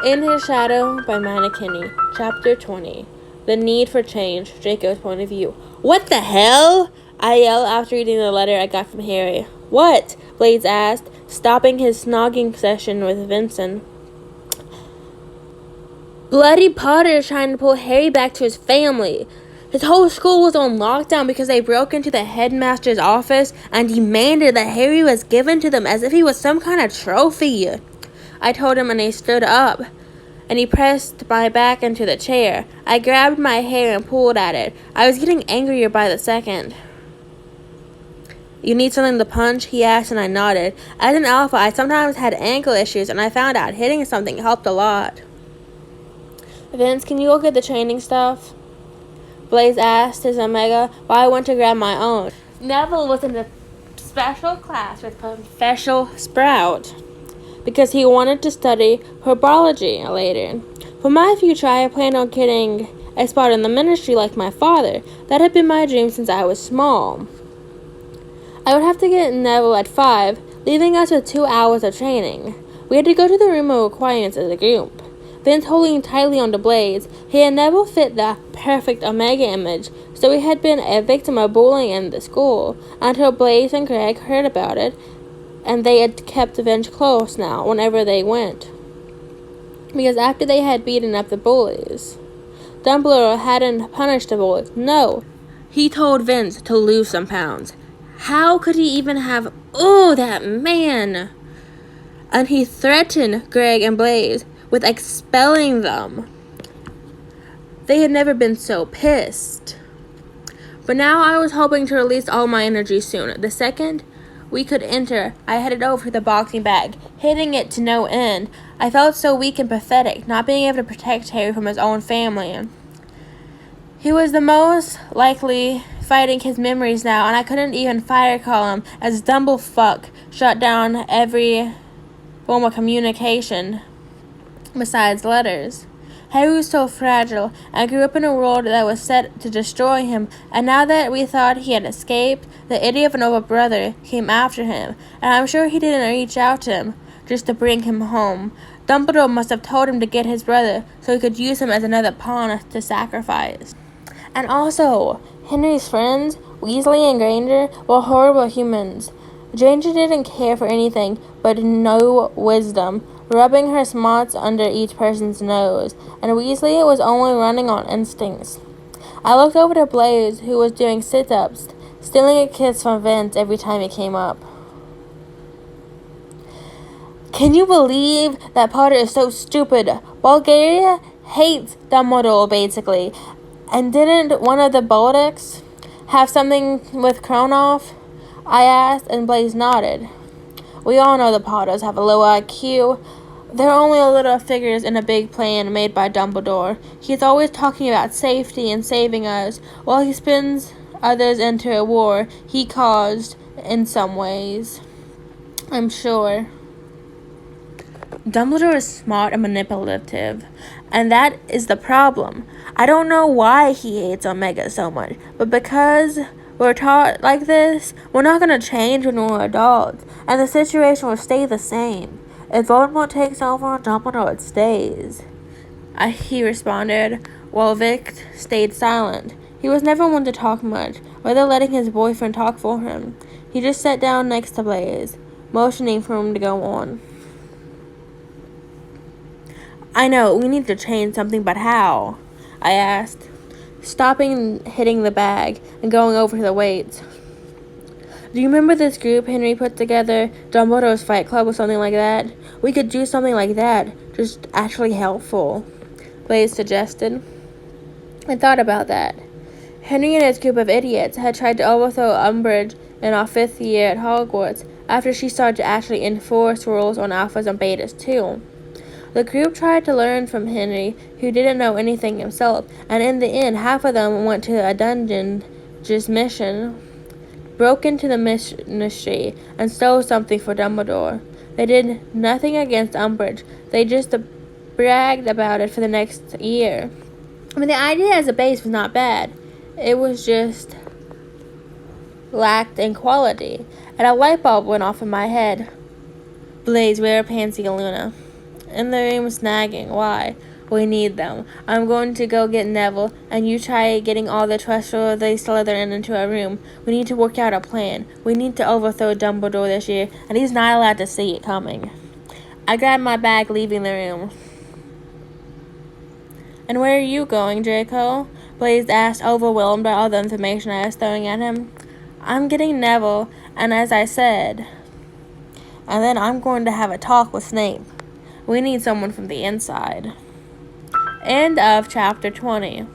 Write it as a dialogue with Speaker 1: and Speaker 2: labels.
Speaker 1: In His Shadow by meniekeime, Chapter 20. The Need for Change, Draco's Point of View. What the hell? I yelled after reading the letter I got from Harry. What? Blaze asked, stopping his snogging session with Vincent. Bloody Potter is trying to pull Harry back to his family. His whole school was on lockdown because they broke into the headmaster's office and demanded that Harry was given to them as if he was some kind of trophy. I told him, and he stood up, and he pressed my back into the chair. I grabbed my hair and pulled at it. I was getting angrier by the second. You need something to punch? He asked, and I nodded. As an alpha, I sometimes had ankle issues, and I found out hitting something helped a lot. Vince, can you go get the training stuff? Blaze asked his omega while I went to grab my own. Neville was in a special class with Professor Sprout because he wanted to study herbology later. For my future, I planned on getting a spot in the ministry like my father. That had been my dream since I was small. I would have to get Neville at 5, leaving us with 2 hours of training. We had to go to the room of requirements as a group. Vince holding tightly onto Blaze. He had never fit the perfect omega image, so he had been a victim of bullying in the school until Blaze and Greg heard about it, and they had kept Vince close now whenever they went. Because after they had beaten up the bullies, Dumbledore hadn't punished the bullies. No, he told Vince to lose some pounds. How could he even have... Oh, that man! And he threatened Greg and Blaze with expelling them. They had never been so pissed. But now I was hoping to release all my energy soon. The second we could enter, I headed over to the boxing bag, hitting it to no end. I felt so weak and pathetic, not being able to protect Harry from his own family. He was the most likely fighting his memories now, and I couldn't even fire call him as Dumblefuck shut down every form of communication besides letters. Harry was so fragile and grew up in a world that was set to destroy him, and now that we thought he had escaped, the idiot of an older brother came after him, and I'm sure he didn't reach out to him just to bring him home. Dumbledore must have told him to get his brother so he could use him as another pawn to sacrifice. And also, Henry's friends, Weasley and Granger, were horrible humans. Granger didn't care for anything but no wisdom, rubbing her smarts under each person's nose, and Weasley was only running on instincts. I looked over to Blaze, who was doing sit-ups, stealing a kiss from Vince every time he came up. Can you believe that Potter is so stupid? Bulgaria hates Dumbledore, basically. And didn't one of the Bolducs have something with Kronoff? I asked, and Blaze nodded. We all know the Potters have a low IQ. They're only little figures in a big plan made by Dumbledore. He's always talking about safety and saving us, while he spins others into a war he caused in some ways. I'm sure. Dumbledore is smart and manipulative, and that is the problem. I don't know why he hates Omega so much, but because we're taught like this, we're not going to change when we're adults, and the situation will stay the same. If Voldemort takes over, Dumbledore stays. He responded, while Vic stayed silent. He was never one to talk much, whether letting his boyfriend talk for him. He just sat down next to Blaze, motioning for him to go on. I know, we need to change something, but how? I asked, stopping hitting the bag and going over to the weights. Do you remember this group Henry put together, Dumbledore's Fight Club or something like that? We could do something like that, just actually helpful, Blaze suggested. I thought about that. Henry and his group of idiots had tried to overthrow Umbridge in our 5th year at Hogwarts after she started to actually enforce rules on alphas and betas too. The group tried to learn from Henry, who didn't know anything himself, and in the end, half of them went to a dungeon mission, broke into the ministry, and stole something for Dumbledore. They did nothing against Umbridge. They just bragged about it for the next year. I mean, the idea as a base was not bad. It was just lacked in quality. And a light bulb went off in my head. Blaze, where are Pansy and Luna? In the room snagging. Why? We need them. I'm going to go get Neville, and you try getting all the trustworthy Slytherin into a room. We need to work out a plan. We need to overthrow Dumbledore this year, and he's not allowed to see it coming. I grabbed my bag, leaving the room. And where are you going, Draco? Blaze asked, overwhelmed by all the information I was throwing at him. I'm getting Neville, and as I said, and then I'm going to have a talk with Snape. We need someone from the inside. End of chapter 20.